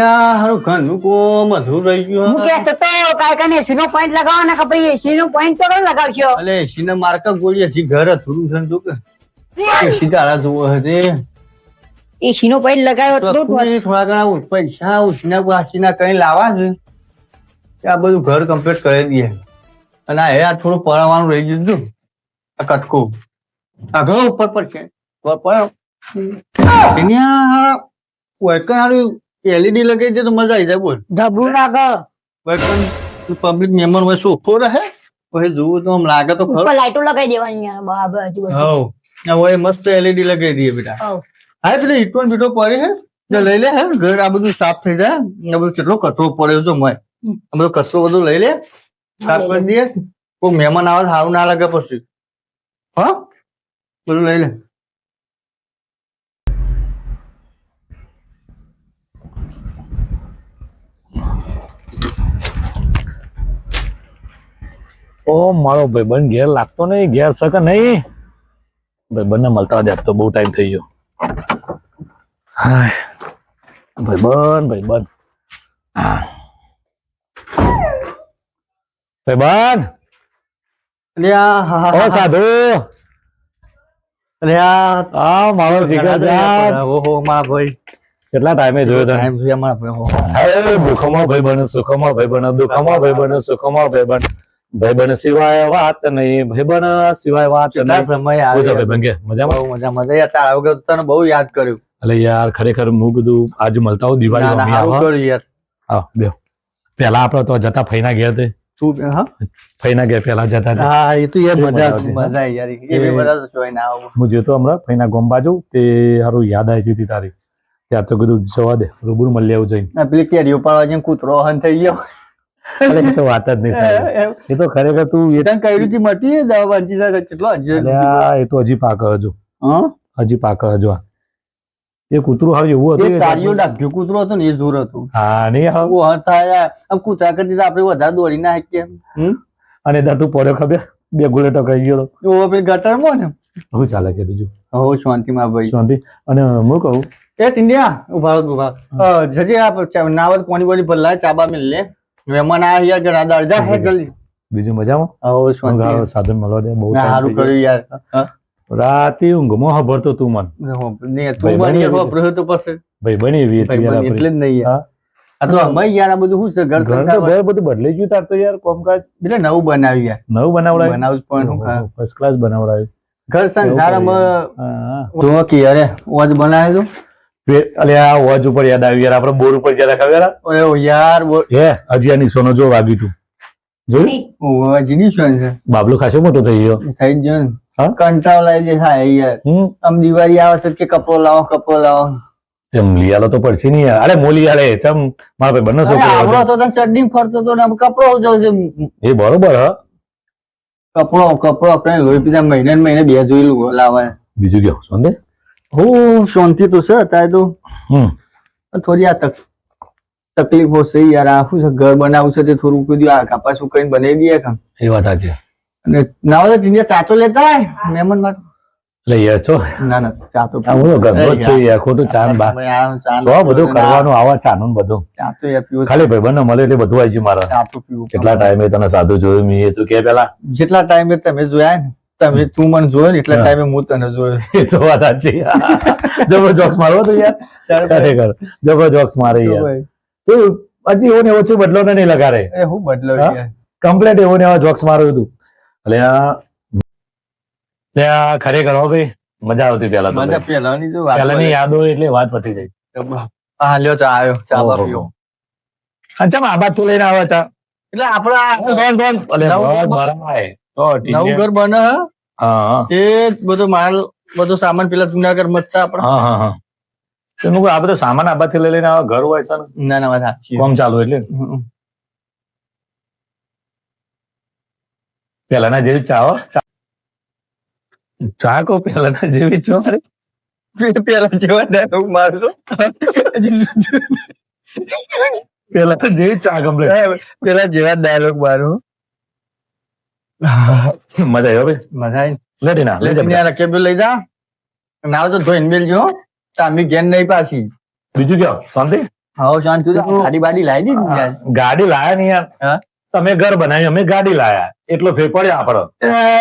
હારું ઘરનું કોમ અધૂરું રહી ગયું. હું કહેતો તો કાંઈ એસી નો પોઈન્ટ લગાવવાના કે ભાઈ એસી નો પોઈન્ટ તો લગાવશો. અલે એસી ના માર્કા ગોળી હજી ઘર અધૂરું છે ને તું કે એસી તારા જોવો હશે એસી નો પોઈન્ટ લગાવ્યો તો થોડા ઘણા પૈસા ઉછીના વાસીના કઈ લાવવા છે આ બધું ઘર કમ્પ્લીટ કરી દઈએ. અને આ થોડું પડાવવાનું રહી ગયું હતું આ કટકું આ ઘર ઉપર પર છે એલઈડી લગાવી દે તો મજા આવી જાય. બોલ ધબરું નાખ પબ્લિક મહેમાન હોય સોફો રહે પછી જોવું તો આમ લાગે તો ખરું. ઉપર લાઈટો લગાવી દેવાની યાર બરાબર આજુબાજુ. હવ હવે મસ્ત એલઈડી લગાવી દઈએ બેટા. હા પેલે ઈટો બીટો પડે છે જો લઈ લે હે ઘર આ બધું સાફ થઈ જાય. આ બધું કેટલો કચરો પડ્યો છે મય આ બધો કચરો બધું લઈ લે સાફ કરી દઈએ. કોઈ મહેમાન આવે સારું ના લાગે પછી હા બધું લઈ લે. ઓ મારો ભાઈબંધ ઘેર લાગતો નહીં, ઘેર શકે નહીં. ભાઈબંધને મળતા જ તો બહુ ટાઈમ થઈ ગયો. હાય ભાઈબંધ ભાઈબંધ ઓ સાધુ મારો જીગર ઓહો મારા ભાઈ કેટલા ટાઈમે જોયો ટાઈમ છે અમારા દુઃખમાં ભાઈબંધ, સુખમાં ભાઈબંધ, દુઃખમાં ભાઈબંધ, સુખમાં ભાઈબંધ. ભાઈબંધ સિવાય વાત નહીં, ભાઈબંધ સિવાય વાત નહીં. સમય આવ્યો ભાઈબંધ કે મજામાં? મજા મજા યાર તારા વગર તને બહુ યાદ કર્યું. અલે યાર ખરેખર હું કીધું આજે મળતા હોઉં દિવાળી યાર બે પેલા આપડે તો જતા ફઈના ઘેર તે તું હા ફઈના ઘેર પેલા જતા હતા. હા એ તો યાર મજા મજા યાર એ બધા તો જોઈ ના આવું. હું જોતો હમણાં ફઈના ગોમ બાજુ તે સારું યાદ આવી હતી તારી. ત્યાં તો કીધું જવા દે રૂબરૂ મળી આવું જઈને. પેલી કેરીઓ પાડવા જેમ કૂતરો હન થઈ ગયો. અરે એ તો વાત જ નહીં થાય. એ તો ખરેખર તું એ તને કઈ રીતે મટી દવા વાંચી જાય કેટલો એ તો હજી પાક હજુ હજી પાક હજુ એ કૂતરું હવે એવું હતું તારીઓ ડાભ્યો કૂતરો હતો ને એ જોર હતું. હા નહીં હવે થાય આમ કૂતરા કરતી આપડે વધારે દોડી ના શકીએ. અને તું પડ્યો ખબર બે ગુલેટો કહી ગયો તો પેલી ગટરમાં ને શું ચાલે છે બીજું? હો શાંતિ માં ભાઈ શાંતિ. અને હું કહું એ ટિંડિયા ઉભા જજે આ નાવત પાણી પાણી ભરલા ચાબા મિલ લે મહેમાન આ યાર ઘણા દરજા હે જલ્દી. બીજું મજામાં? હો શાંતિ સાધન મળવા દે બહુ સારું કર્યું યાર. રાતે ઊંઘમાં ખબરતો તું મન તું મને ખબર તો પછી ભાઈ બની એવી એટલે જ નહીં યાર. આ તો અમે યાર આ બધું શું છે ઘર ઘર બધું બદલાઈ ગયું તાર તો યાર કામકાજ એટલે નવું બનાવ્યું યાર. નવું બનાવડાયું બનાવું પણ ફર્સ્ટ ક્લાસ બનાવડાયું ઘર સંસારમાં તો કે અરે ઓજ બનાવ્યો અલે આ વોચ ઉપર યાદ આવ્યું યાર આપડે બોર ઉપર જરા ખબર યાર હે હજી આ નિશાનો જો વાગ્યું તું જોયું જીની શું છે બાબલો ખાસો મોટો થઈ ગયો થઈ જ ગયો કંટાળો લાવી દે થાય યાર. આમ દિવાળી આવે છે કે કપડો લાવો એમ લીયાલો તો પડશે નહીં યાર. અરે મોલી યાર ચમ મારા ભાઈ બંને છોકરો આવડો તો તને ચડડી ફરતો તો ને કપડો જવું છે એ બરોબર હ કપડો આપણે લોહી પીધા મહિને ને મહિને બે જોયેલું લાવે. બીજું કેવું શાંતિ? હું શાંતિ તો છે અત્યારે તો થોડી આ તકલીફો છે યાર. આ શું છે ઘર બનાવવું છે તે થોડું કીધું આ કપાસ કઈ બનાવી દઈએ કામ. એ વાત સાચી. અને ના હોય તો ચાચો લેતા હોય મહેમાન માટે લઈ યાર છો ના ચાતો ગરબો છે યાર ખોટું ચાન બા બધું કરવાનું આવા ચાનું બધું ચાતો યાર પીવું ખાલી ભાઈ બંને મળે એટલે બધું આવી ગયું મારા. ચાતો પીવું કેટલા ટાઈમે તને સાધુ જોયું મેં તું કે પેલા જેટલા ટાઈમે તમે જોયા ને તમે તું મને જોયો ને એટલા ટાઈમે હું તને જોયો. એ તો વાત સાચી. જબરો જોક્સ મારવો તો યાર ખરેખર જબરો જોક્સ મારે યાર. તું હજી એવો ને એવો છું બદલો ને નહીં લગાડે એ હું બદલો કમ્પ્લેટ એવો ને એવા જોક્સ માર્યું હતું. એટલે ત્યાં ખરેખર હો ભાઈ મજા આવતી પેલા તો પેલાની યાદો એટલે વાત પતી જાય. હા લ્યો ચા આવ્યો ચા પીવો. અચ્છા આ બાદ તું લઈને આવે ચા એટલે આપડા નવું ઘર બને એ બધો માલ બધો સામાન પેલા જુનાગઢ મત છે આપડે. આ બધો સામાન આ બાદ થી લઈને આવે ઘર હોય છે ને ના વાત કોમ ચાલુ એટલે પેલાના જેવી ચા ચા કહો પેલાના જેવી છો પેલા જેવા ડાયલોગ મારશો પેલા જેવી ચા કમ્પ્લીટ પેલા જેવા ડાયલોગ મારું. મજા આવ્યો ભાઈ મજા આવી. લેતી ના લઈ જા નાવ તો ધોઈને મેલજો તામી ઘેર નહીં પાછી. બીજું કેવો શાંતિ? હા શાંતિ ગાડી બાડી લાવી દીધી યાર. ગાડી લાયા નહીં યાર. હા? તમે ઘર બનાવ્યું અમે ગાડી લાયા એટલો ફેર પડ્યો આપડો.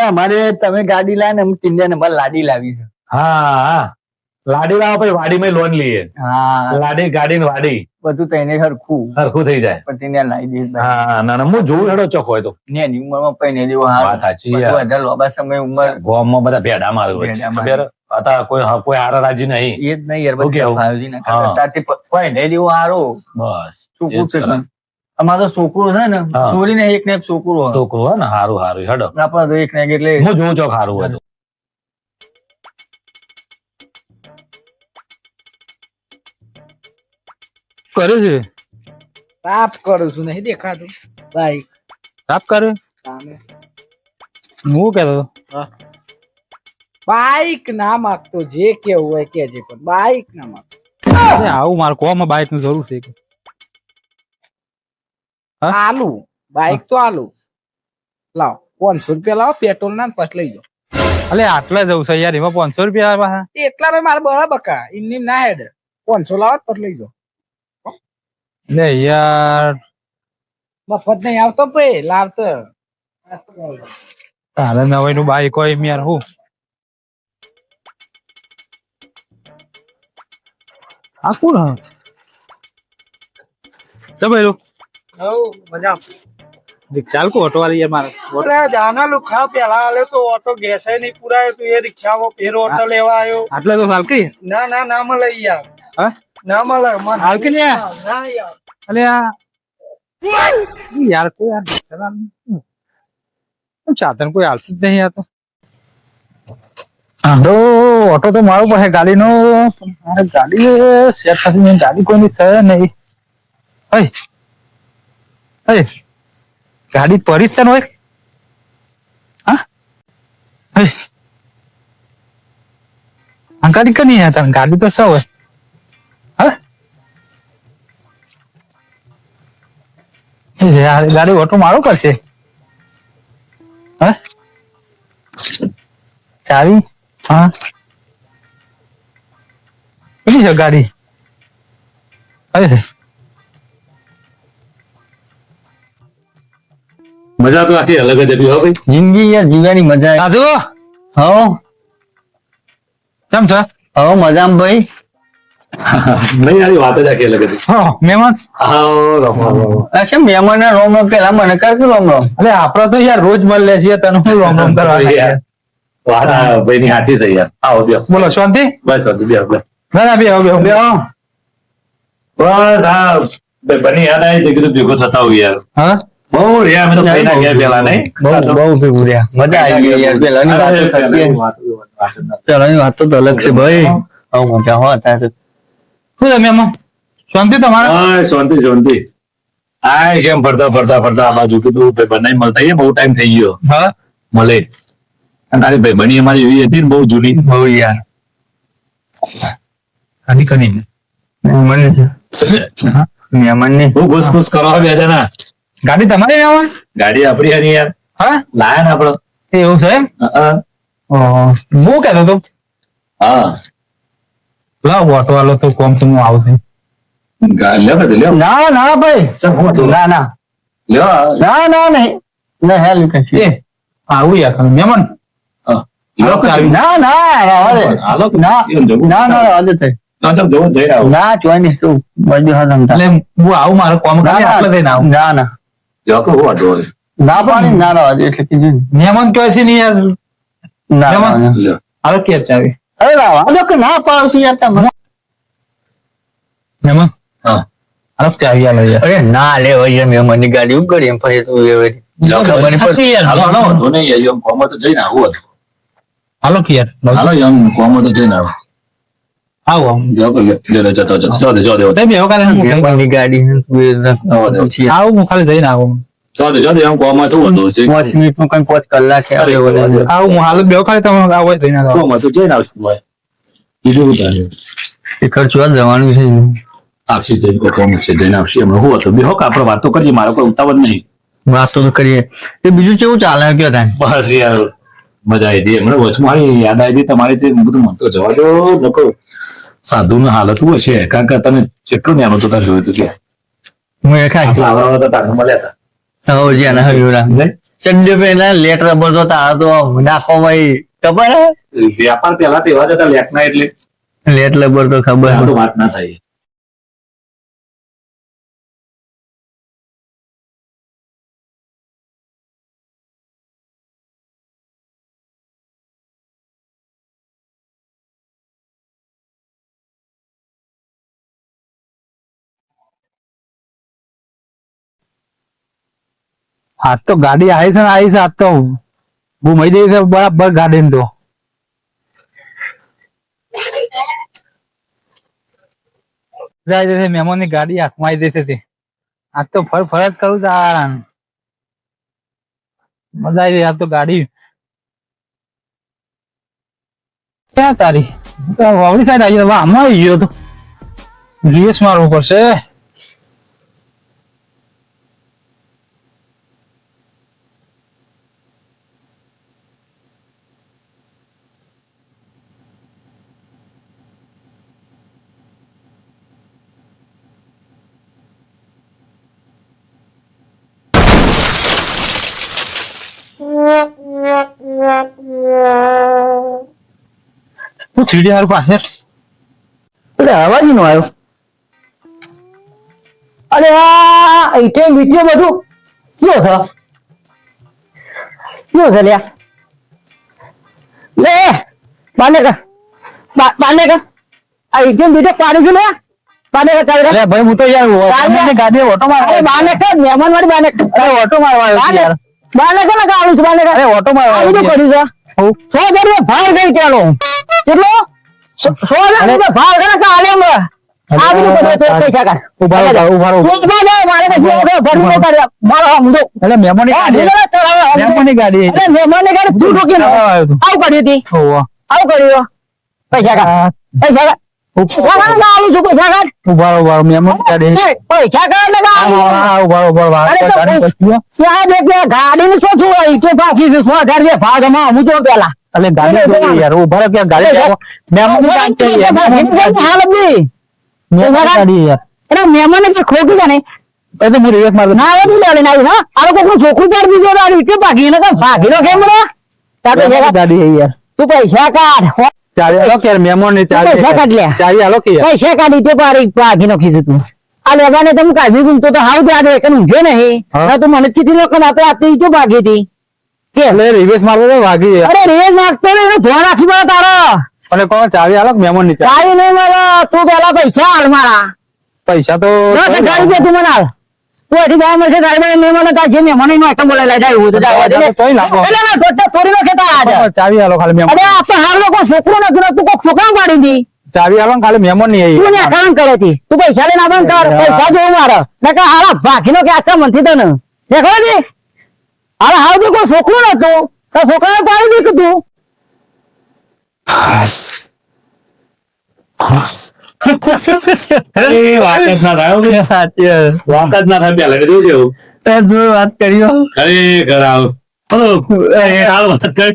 અમારે તમે ગાડી લાવે ને અમે ટીંડિયા નંબર લાડી લાવી છે. હા લાડી લાવો પછી વાડીમાં લોન લઈએ. હા લાડી ગાડી ને વાડી બધું તો એને સરખું સરખું થઈ જાય. પણ ટીંડિયા લાવી દીધી. હા ના ના હું જોઉં હેડો ચોખ્ખો હોય તો. ને એની ઉંમરમાં પૈને જેવો હારો. વાત સાચી યાર. વધારે લોબા સમય ઉંમર ગામમાં બધા ભેડા મારું ભેડા મારે. હોય અત્યારે કોઈ હારા રાજી નહીં. એ જ નહીં યાર શું બધા કેવું? ભાવજી ના હા. તારથી પૈને જેવો હારો બસ છોકરું એ જ છે કરે. અમારો છોકરો છે ને હા. છોરીને એક ને એક છોકરો હોય. છોકરું હોય ને હારું હારું હેડો આપડે તો એક ને એક એટલે હું જોઉં ચોક હારું હોય તો. કરે છે સાફ કરું છું નહીં દેખાતું બાઈક સાફ કરે સામે હું કેતો હતો બાઈક ના માંગતો જે કેવું હોય કેજે પણ બાઈક ના માંગતો અરે આવું મારે કોમાં બાઇક ની જરૂર છે હા? આલુ બાઈક તો આલુ લાવ 500 રૂપિયા લાવો પેટ્રોલ ના ને પછી લઈ જાઓ અલે આટલા જવું છે યાર એમાં 500 રૂપિયા પાછા એટલા ભાઈ મારે બરાબર કા ઇન્ની ના હેડ 500 લાવો પછી લઈ જાઓ લે યાર મફત નહીં આવતો ભાઈ લાવતો તારે નવાઈ નું બાઈક હોય એમ યાર હું આ કોણ હા ભાઈ મજા ચાલ કો ઓટો વાળી યાર મારે અરે જાના લુખા પેલા આલે તો ઓટો ગેસે નહીં પુરાયો તો એ રિક્ષામાં ફેર ઓટો લેવા આવ્યો આટલા તો ચાલ કઈ ના મળે યાર હા ના મળે હાલ કે લ્યા? ના યાર અલે આ યાર કોઈ યાર ચાતન કોઈ હાલતું જ નહીં યાર તો આંધો ઓટો તો મારું પાસે ગાડીનો મારે ગાડી સેટ થતી ગાડી કોઈની છે નહીં ગાડી પડી જ તને હોય હા આ ગાડી કની યાર તને ગાડી તો શું હોય હા યાર ગાડી ઓટો મારો કરશે હા ચાવી હા કેટલી છે ગાડી અરે મજા તો આખી અલગ જ હતી હો ભાઈ. જિંદગી યાર જીવવાની મજા સાધુ હો કેમ છે હો મજામાં ભાઈ. નહીં યાર વાત જ આખી અલગ હતી. હા મહેમાન અચ્છા મહેમાન રોમ રોમ પેલા મને કરતું રોમ રોમ. અરે આપડે તો યાર રોજ મળે છીએ તને હું રોમ રોમ કરવા યાર વાત આ ભાઈની હાથી થઈ યાર. આવો બેહો. બોલો શાંતિ બસ શાંતિ બેહો બેહો. ના ના બે હવે બે હો. બસ હા ભાઈ બની યાદ આવી તે કીધું ભેગો થતા હોય યાર. હા બહુ રહ્યા અમે તો ભાઈના ઘેર પેલા નહીં. બહુ ભેગું રહ્યા મજા આવી ગઈ યાર પેલાની વાત તો થતી હતી. પેલાની વાત તો અલગ છે ભાઈ. હવે મજા હો અત્યારે શું છે મહેમાન શાંતિ તમારે હા શાંતિ શાંતિ. આ કેમ ફરતા આ બાજુ કીધું ભાઈ બનાવી મળતા આવીએ, બહુ ટાઈમ થઈ ગયો હા મળે. અને તારી ભાઈ બની અમારી એવી હતી ને બહુ જૂની. બહુ યાર આની કની મહેમાન છે મહેમાન ની બહુ ઘૂસપૂસ કરવા બે જણા. ગાડી તમારી મહેમાન ગાડી આપડી હરી યાર હા લાયા ને આપડો. એવું છે એમ હા હું કહેતો હતો હા લાવ ઓટો વાળો તો કોમ તો હું આવશે લ્યો કે લ્યો. ના ના ભાઈ ચાલ હું હતું. ના ના લ્યો ના ના નહીં ના હેલ કશું. એ આવું યાર મહેમાન હા. લ્યો કે ચાવી. ના ના હાલો કે ના એમ જવું. ના ના આજે થઈ ના તો જવું જઈ આવો. ના ચોઈની શું બધું હા તમતા એટલે હું આવું મારું કોમ કરી આટલે થઈને આવું ના ના લ્યો કે હું હતું હવે. ના પાડી ના ના એટલે કીધું મહેમાન કહે છે નહીં યાર ના મહેમાન. ના લ્યો. હાલો કેર ચાવી અરે રાવ આ કે ના પાડશું યાર તમે મહેમાન હા હાલો ચાવી આલો યાર અરે ના લે ભાઈ એમ મની ગાડી ઉગડી એમ ફરી તું એ લ્યો કે ખબર નહીં પડતી યાર. હાલો હાલો વાંધો નહીં યાર. એમ કોમો તો જઈને આવું હતું. હાલો કેર હાલો એમ કોમો તો જઈને આવો. આવો લ્યો કે લ્યો જતો જો તે બે વખત હું કઈ મની ગાડી પછી આવું હું ખાલી જઈને આવું જો એમ કોમો તો હતું. 5 મિનિટ નું કઈ 5 કલાક છે અરે, અરે આવું હું હાલ બે વખત તમે આવો જઈને આવો કોમો તો જઈને આવશું ભાઈ. બીજું શું તારે? એ ખર્ચવા જવાનું છે આવશે જઈને કોમો છે જઈને આવશે. હમણાં હું હતું બેહો કે આપણે વાતો કરીએ. મારો કોઈ ઉતાવળ નહીં. વાતો તો કરીએ એ બીજું કેવું ચાલે કયો તાન બસ યાર મજા આવી હતી. હમણાં વચમાં યાદ આવી હતી તમારી તે બધું મન તો જવા દો નકો સાધુ નું હાલત શું હશે કારણ કે તને જેટલું નેનો તો તારે જોયું હતું કે હું એ ખાઈ આવડા હતા તારે મળ્યા હતા હવે જ્યાં ના હયુરા ચંડે પેલા લેટ રબર તો તારા તો નાખો ભાઈ ખબર હે વ્યાપાર પેલા તો એવા જ હતા લેટના એટલે લેટ રબર તો ખબર આ તો વાત ના થાય આજ તો ગાડી આવી છે ને આવી છે આજ તો ઘુમાઈ દઈ છે બરાબર ગાડી ને તો જાય છે મહેમાન ની ગાડી હાથમાં આવી દેશે તે આજ તો ફર જ કરું છે આરામ મજા આવી આજ તો ગાડી ક્યાં તારી વાવડી સાઈડ આવી આમાં આવી ગયો તો રીએસ મારવું પડશે હું સીડી હાર પાસે એટલે અવાજ નો આવ્યો અરે આ આઈટમ વિડીયો બધું કયો છે લ્યા લે બાને કા આઈટમ વિડીયો પાડી છે લે બાને કા ચાલ અરે ભાઈ હું તો યાર ગાડી ઓટો માર અરે બાને કા મહેમાન વાળી બાને અરે ઓટો મારવા આવ્યો યાર બાને કા લગા આવું છું બાને કા અરે ઓટો મારવા આવું તો આવ્યો કરી છે 100 ગરીબ ભાર ગઈ ચાલો કેટલો 100 ગરીબ ભાર ગઈ કા આલે અમે આ બધું કરે તો પૈસા કાઢ ઉભા રહો મારે તો જો ભરી ન કાઢ્યા મારો સમજો એટલે મહેમાન ની ગાડી અરે મહેમાનને ગાડી તું ઠોકી ના આવું કરી હતી આવું કર્યું પૈસા કાઢ પૈસા કાઢ આવું છું પૈસા કાઢ ઉભા મહેમાન ગાડી પૈસા કાઢ ને ઉભા ત્યાં દેખ ગાડી ને શું છું કે પાછી 100,000 રૂપિયા ભાગ માં હું તો પેલા એટલે ગાડી યાર ઉભા રહો ક્યાં ગાડી મહેમાન ગાડી યાર અરે મહેમાન ને ખોટી છે ને એ તો હું રિવેક મારતો ના આવે લે ના હા આ લોકો છોકરું પાડી દીધો આ રીતે ભાગી ને ભાગી નો કેમ રે ગાડી યાર તું પૈસા કાઢ ચાવી આલો કે મહેમાન ને પૈસા કાઢ લે ચાવી આલો કે પૈસા કાઢી તે પારી ભાગી નો ખીધું તું આ લેવાને તમે કાઢી દીધું તો હાવ જાડે કે ઊંઘ્યો નહીં ના તું મને કીધી લોકો આપણે આતે તો ભાગી હતી કે એટલે રિવેસ મારતો તો ભાગી અરે રેજ નાખતો ને એનો ધોવા રાખી બા તારો અને કોણ ચાવી આલો મહેમાન ની ચાવી નહીં મારા તું પેલા પૈસા હાલ મારા પૈસા તો ગાડી દે તું મને હાલ તું હજી ગાય મળશે ગાડી નહીં મને તાર જે મહેમાન નો આઈટમ બોલાય લઈ જાય તો જાવ દે તોય લાગો એટલે ના તો થોડી નો ખેતા આજ ચાવી આલો ખાલી મહેમાન અરે આ તો હાલ લોકો છોકરો નથી તું કોક છોકરા પાડી દી ચાવી આલો ખાલી મહેમાન ની તું ને કામ કરે તી તું પૈસા લઈને આવન કર પૈસા જોઉં મારે નકા હાલા ભાગીનો કે આખા મનથી તને દેખો જી હાલા હાવ તો કોઈ છોકરો નતું તો છોકરાને પાડી દી કે તું વાત જ ના થાય વાત જ ના થાય પેલા જોજો વાત કર્યો અરે ઘર આવ હાલ વાત કર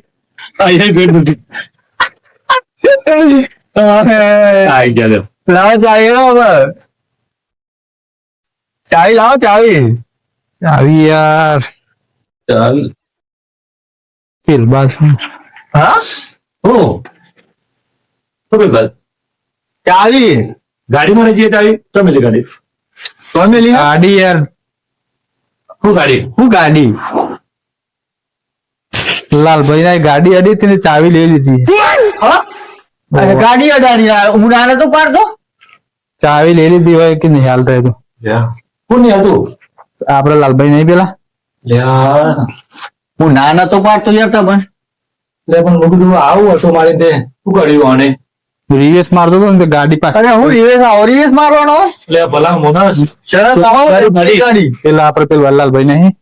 આઈ ગયા લાવો ચાવી લાવો ચાવી લાવો ચાવી ચાવી યાર ચાલ પેલ બાદ હા હું બસ ચાવી ગાડીમાં રહી જઈએ ચાવી તમે ગાડી ફેમિલી ગાડી યાર શું ગાડી હું ગાડી લાલભાઈ ના ગાડી હતી તેને ચાવી લઈ લીધી ગાડી અડાડી હું નાને તો પાડતો ચાવી લઈ લીધી હોય કે નહીં હાલતા હતું કોણ નહીં હતું આપડે લાલભાઈ નહીં પેલા હું નાના તો પાડતો યાર તમે પણ હું કીધું આવું હતું મારી તે શું કર્યું આને રિવેસ મારતો હતો ને તો ગાડી પાસે અરે હું રિવેસ મારવાનો એટલે ભલા મોટા શરત આવો ગાડી પેલા આપડે પેલું વલ્લાલભાઈ નહીં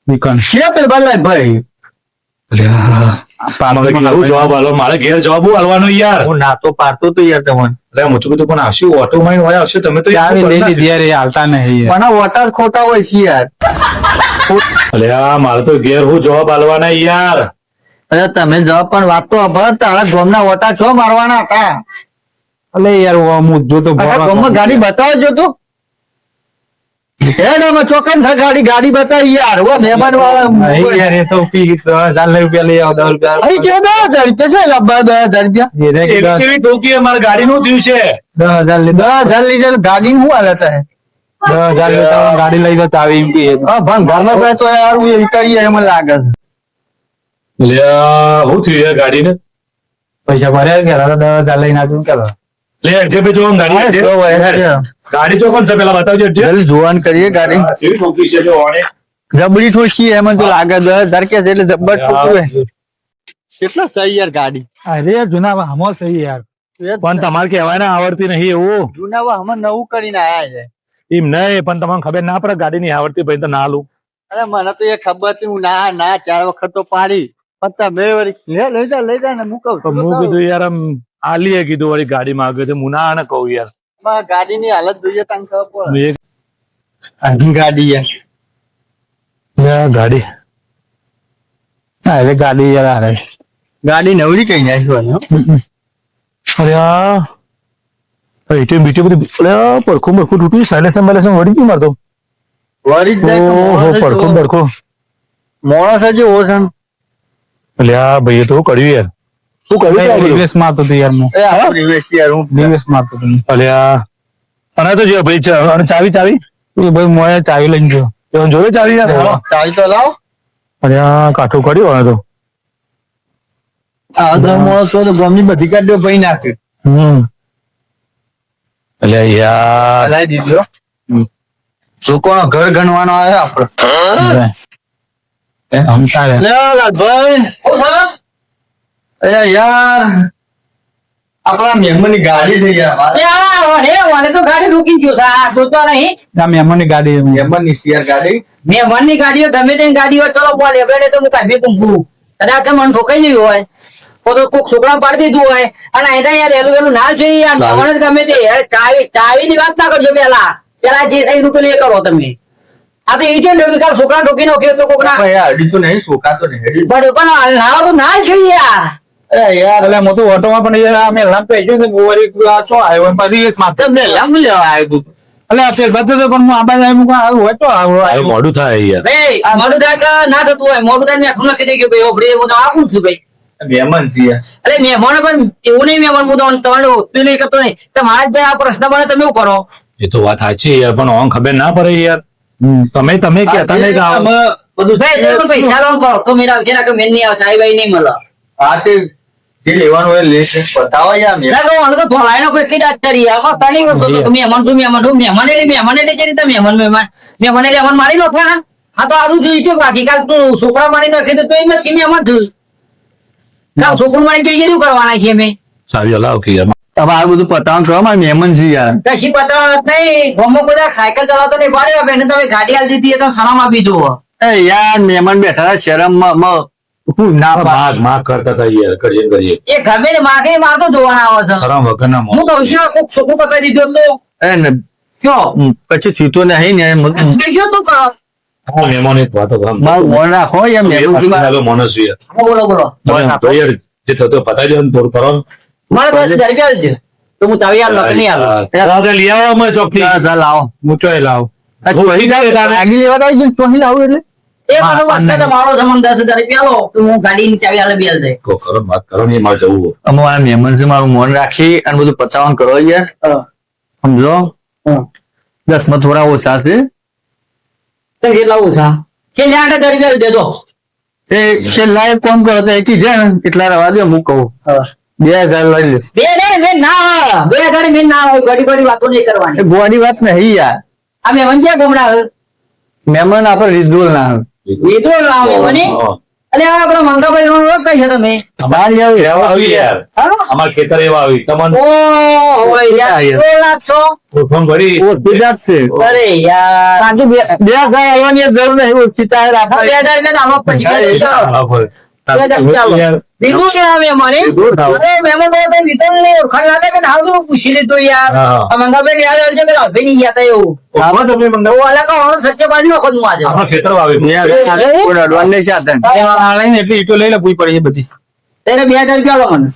નીકળ છે પેલ બદલાય ભાઈ જવાબ આલો મારે ઘેર જવાબ આલવાનો યાર હું ના તો પાડતો તો યાર તમને એટલે હું તો કીધું પણ આવશું ઓટો માં હોય આવશે તમે તો ચાવી લઈ લીધી યાર એ હાલતા નહીં યાર પણ વોટા ખોટા હોય છે યાર અલ્યા મારે તો ઘેર હું જવાબ આલવાના યાર અરે તમે જવાબ પણ વાત તો ખબર તારા ગોમના વોટા છો મારવાના હતા અલે યાર હું જોતો આખા ગામમાં ગાડી બતાવજો તું હેડ આમાં ચોકન છે ગાડી બતાવી યાર વો મહેમાન વાળા યાર એ તો 10,000 રૂપિયા લઈ આવો 10 રૂપિયા અહીં કેવો 10,000 રૂપિયા છે લાંબા 10,000 રૂપિયા એ રે કે એવી કેવી ઠોકી મારા ગાડીનું થયું છે 10,000 લે 10,000 લીધે ગાડી શું હાલત હે 10,000 લેતા ગાડી લઈ જતા આવી એમ કે હા ભાંગ ઘરમાં ગયો તો યાર હું એ કરીએ એમ લાગે છે લ્યા હું થયું યાર ગાડીને પૈસા ભર્યા કે 10,000 લઈને આવ્યું કે લે જે બે જો ગાડી તો હેડ. ગાડી તો કોણ છે પેલા બતાવજો જે જલ્દી જોવાન કરીએ ગાડી કેવી ઠોકી છે જો ઓણે જબરી ઠોકી એમ તો લાગે 10,000 કે છે એટલે જબ્બર ઠોકવે કેટલા સહી યાર ગાડી અરે જુના હમો સહી યાર પણ તમારે કહેવાય ને આવડતી નહીં એવું જૂના અમે નવું કરીને આયા છે એમ નહીં પણ તમને ખબર ના પડે ગાડી ની આવડતી ભાઈ તો ના લઉં અરે મને તો એ ખબર હતી હું ના 4 વખત તો પાડી પત્તા બે વળી લઈ જા ને મૂકવ તો હું કીધું યાર આમ આલીએ કીધું વળી ગાડી માંગે છે હું ના ને કહું યાર ગાડી ની હાલત જોઈએ તને ખબર મેં એક પડે ગાડી યાર લ્યા ગાડી અરે ગાડી યાર અરે ગાડી નવરી કઈ નાખવાની અરે આ એટીએમ બીટીએમ બધી અરે પડખું તૂટ્યું સાયલેન્સર બાયલેન્સર વળી ગયું મારતો વળી જ ઓહો પડખું પડખું મોણસ જ એવો છે લ્યા ભાઈ એ તો શું કર્યું યાર શું કર્યું દિવસ મારતો હતો યાર હું એ આ પરિવેશ યાર હું દિવસ મારતો હતો અલ્યા અને તો જો ભાઈ અને ચાવી એ ભાઈ મોએ ચાવી લઈને ગયો તો જોડે ચાવી યાર ચાવી તો લાવ અલ્યા કાઠું કર્યું હવે તો આ દર મોણસ તો ગમની બધી કાઢ્યો ભાઈ નાખે અલ્યા યાર હલાઈ દીધો લોકોનો ઘર ગણવાનો આવ્યો આપડે હમસારે લે લાલભાઈ અરે યાર આપણા મહેમાનની ગાડી થઈ યાર તો ગાડી રૂકી ગયો છે આ જોતો નહીં આ મહેમાનની ગાડી મહેમાનની શિયાર ગાડી મેં મનની ગાડીઓ ગમે તેની ગાડીઓ ચલો બોલે એવડે તો હું કાઢી પૂછું કદાચ મન ઠોકાઈ નહીં હોય તો કોઈક છોકરા પાડી દીધું હોય અને અહીંયા યાર એલું ના જોઈએ યાર મહેમાન ગમે તે ચાવી ની વાત ના કરજો પેલા જે સહી રૂપિયા એ કરો તમે આ તો એટીએમ ઠોકી છોકરા ઠોકી નાખ્યો તો કોકના ભાઈ આ અડી તો નહીં સોકાતો નહીં પણ નાવા તો ના જોઈએ યાર અરે યાર એટલે મોટું ઓટોમાં પણ યાર અમે લંપ પે છે ગોરી છો આવ્યો પણ દિવસ માં તમને લંબ લેવા આવ્યો તું એટલે આ ફેર બધું તો પણ હું આબા જાય હું આવું હોય તો આવું મોડું થાય યાર ભાઈ મોડું થાય કે ના થતું હોય મોડું થાય મેં આખું લખી દઈ ગયું ભાઈ ઓબડે હું તો આવું છું ભાઈ મહેમાન છે યાર એટલે મહેમાનો પણ એવું નહીં મહેમાન હું તો તમારું પેલું નહીં કરતો નહીં તમારા જ આ પ્રશ્ન બને તમે એવું કરો એ તો વાત સાચી યાર પણ ઓમ ખબર ના પડે યાર તમે કહેતા નહીં કે આમાં બધું ભાઈ તમે પણ પૈસા લો કરો તો મેરા છે ને કે મેન નહીં આવે ચાય ભાઈ નહીં મળે આ તે જે લેવાનું હોય લે છે બતાવો યાર ના તો આનો તો ધોલાઈનો કોઈ એટલી દાત કરી આમાં તણી વખત તો મહેમાન એટલે જે રીતે મહેમાન એટલે અમન મારી નો થયા આ તો આરું જોઈ છે બાકી કાલ તું છોકરા મારી નાખે તો એમ જ કે મહેમાન થયું કાલ છોકરું મારી કે જેવું કરવાના છે અમે સાવી હલાવ કે યાર હવે આ બધું પતાવવાનું કરવા મારે મહેમાન છે યાર કશી પતા નહીં ગમો કોઈ સાયકલ ચલાવતો નહીં પાડે એને તમે ગાડી આલી દીધી તો ખાનામાં આપી દો એ યાર મહેમાન બેઠા હતા શરમમાં હું ના માગ કરતા હતા યાર કરીએ એ ગમે ને માગે મારતો જોવાના આવે છે શરમ વગરના મોં હું કહું છું કોક છોકરું પતાવી દીધું તો એ કયો પછી સીતો નહીં ને બીજું તું કરો મહેમાન એક વાતો કામ મારું મોન રાખો યાર મહેમાન માણસ યાર બોલો તો યાર જે થતો પતાવી દે થોડું કરો મારે તો 1000 રૂપિયા આલજો તો હું ચાવી આલ નહીં આલું રાતે લઈ આવો અમે ચોકથી લાવો મૂચો લાવ વહી જાય તારે આગલી લેવા તો આવી જાય ચોહી લાવું એટલે એ બરોબર છે તો મારો જમણ 10,000 રૂપિયા લો તો હું ગાડીની ચાવી આલે બી આલ દે કરો વાત કરો ને મારે જવું અમારા મહેમાન છે મારું મોન રાખી અને બધું પતાવવાનું કરો યાર સમજો 10 માં થોડા ઓછા છે તો કેટલા ઓછા છે 8,000 રૂપિયા દેજો એ છેલ્લા એક કામ કરો તો એકી છે ને એટલા રવા દે હું કહું 2,000 લઈ લે બે ને મેં ના 2,000 મેં ના હોય ઘડી વાતો નહીં કરવાની એ ગોળી વાત નહીં યાર આ મહેમાન ક્યાં ગમડા મહેમાન આપણે રીઝોલ ના લીધો લાવો મને અલે આ આપણા મંગાભાઈ નો ઓળખ કઈ છે તમે અમારી આવી રહેવા આવી યાર અમાર ખેતર એવા આવી તમને ઓ યાર ઓલા છો ફોન કરી ઓળખી જાત છે અરે યાર બાકી બે ગાય આવવાની જરૂર નહીં ઓળખીતા રાખવા 2,000 મેં આવો પછી યાર લીધું છે હવે મને અરે મહેમાન તો લીધો નહીં ઓળખાણ લાગે કે હાલ તો પૂછી લીધું યાર આ મંગાભાઈ યાદ આવજો કે ભાઈ નહીં ગયા એવું આમાં તમે મંગાવો ઓ અલગ હોનો સચ્ચે બાજુ નો ખોદ માં અમાર ખેતર આવી કોઈ અડવાન નહીં સાધન આ લઈને એટલી ઈટો લઈ લે પૂરી પડી બધી તેને 2,000 રૂપિયા લો મને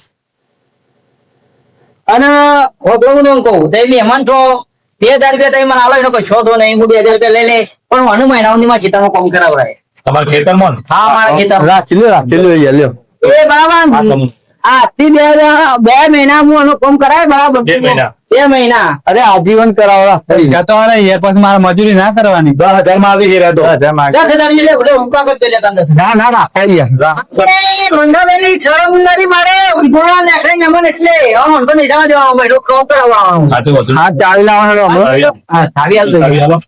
અને હોટલું નું કહું તમે મહેમાન છો 2000 રૂપિયા તમે મને આલો એનો કશો તો નહીં હું 2000 રૂપિયા લઈ લે પણ મને મહિના સુધીમાં ખેતરમાં કામ કરાવડાય તમારા ખેતરમાં ને? હા મારા ખેતર રાખેલું લ્યો એ બરાબર આ થી 2 મહિના હું એનું કામ કરાય બરાબર 2 મહિના? 2 મહિના અરે આજીવન કરાવડા પૈસા તો અરે યાર પછી મારે મજૂરી ના કરવાની 10,000 માં આવી ગયા તો 10,000 લે એટલે ઊંઘા કરતો લેતા અંદર. ના ના રાખાઈ યાર એ મંગાવેલી શરમ નથી મારે ઊંઘવા નાખાય ને મને એટલે આમ તો નહીં જવા દેવાનું ભાઈ રોક કામ કરાવવાનું સાચું વાત છે. હા ચાવી લાવવાનો હા થાવી આવતો ચાવી આલો.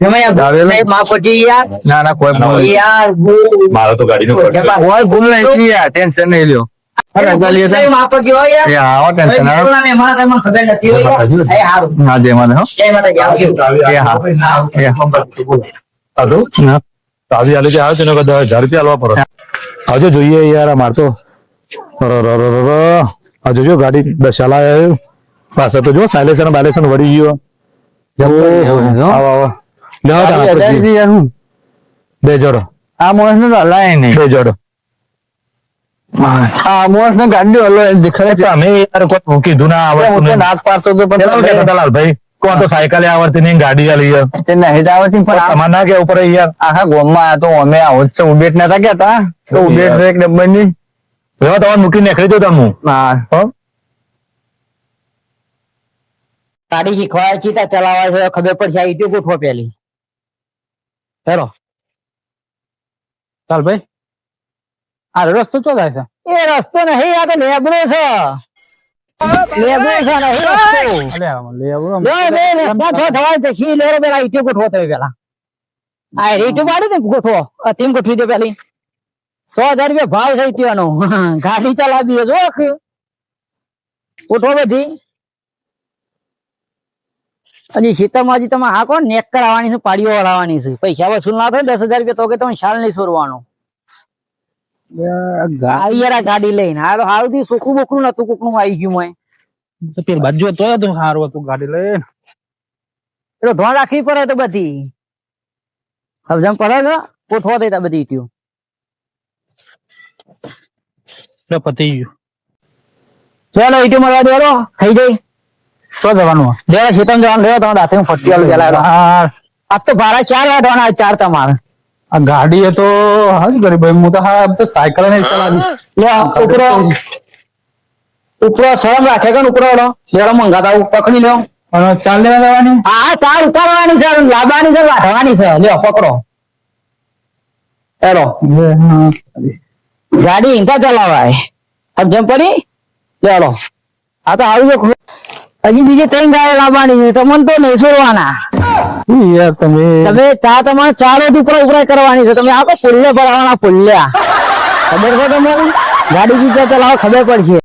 તમે યાર માફ કરજો યાર ના ના કોઈ ભૂલ નહીં. યાર મારો તો ગાડીનો ખર્ચો છે. કોઈ ભૂલ નહીં યાર ટેન્શન નહીં લ્યો માફ કરજો યાર એ આવો ટેન્શન ના લો. મહેમાન તમને ખબર નથી હોય એ હારું હા જય માને હો જય માતાજી આવજો ચાવી એ હા. એ હા. સાધુ? હા. ચાવી આલે કે આવે છે ને 10,000 રૂપિયા આલવા પડે. આવજો જોઈએ યાર અમાર તો આ જોજો ગાડી દશાલા આવ્યું પાછળ તો જો સાયલેશન બાયલેશન વળી ગયો આવો આવો લેવો તાણ આપણે જઈએ. યાર હું બે જોડો આ માણસ ને હલાય નહીં બે જોડો આ માણસ ને ગાડી હલો દેખાય છે અમે યાર કોઈ કીધું ના હું આવડતું તો નહીં. નાક પાડતો હતો પેલા શું કહેતા પણ હતા લાલભાઈ કોણ તો સાયકલે આવડતી નહીં ગાડી આલી યાર. તે નહીં જ આવડતી પણ આ તમારે ના કેવું પડે યાર. આખા ગામમાં આ તો અમે આવો જ છે ઉબેટ નતા કેતા તો ઉબેટ એક નંબર ની હવે તમારે મૂકીને નીકળી દો તમે. હા હો? ગાડી શીખવાય ચીતા ચલાવવા છે ખબર પડશે આ ઈટો ગોઠવો પેલી ચાલો ચાલ ભાઈ આ રસ્તો ચો જાય છે એ રસ્તો નહીં આ તો લેબડો છે લેબડો છે નહીં રસ્તો અલે આ લે આવો આમ. લે બે રસ્તા થો થવાય તો ખી લેરો પેલા ઈટો ગોઠવો તો પેલા આ ઈટો પાડી દે ગોઠવો આ ટીમ ગોઠવી દે પેલી 100,000 રૂપિયા ભાવ થઈ ત્યાંનો ગાડી ચલાવી જો ગોઠવો બધી હજી સીતામાં હજી તમે હા કોણ નેક કરાવવાની છે પાડીઓ વળાવવાની છે પૈસા વસૂલ ના થાય 10,000 રૂપિયા તો કે તમે શાલ નહીં સોરવાનો આ યાર આ ગાડી લઈને હારું થી સુખું બોકરું નતું કોકનું આવી ગયું મેં તો પેલી બાજુ તો તું સારું હતું ગાડી લઈને એટલે ધોન રાખવી પડે તો બધી સમજણ પડે ને ગોઠવા દેતા બધી ઈટીઓ એટલે પતી ગયું ચાલો ઈટીઓ મળવા દેરો થઈ જાય શું જવાનું લેવા ખેતમ જવાનું લેવા તમે દાંતે ફટકી આલું પેલા આ તો ભાડા 4 વાટવાના 4 તમારે આ ગાડી એ તો હાજ કરી ભાઈ હું તો હા તો સાયકલ નહીં ચલાવી લે ઉપરો ઉપરો શરમ રાખે કે ઉપરો લેડો મંગાતા પકડી લ્યો અને ચાલ લેવા જવાની હા 4 ઉતારવાની છે લાવવાની છે વાઢવાની છે લ્યો પકડો એલો ગાડી ઇંતા ચલાવાય સમજણ પડી લેડો આ તો આવી હજી બીજી 3 ગાડી લાવવાની છે તમને તો નહીં છોડવાના યાર તમે તમે તમારે 4 ઉપરા કરવાની છે તમે આપો પુલ્લે ભરાવાના પુલ્લ્યા ખબર છે તમને ગાડી જીતે ચલાવો ખબર પડશે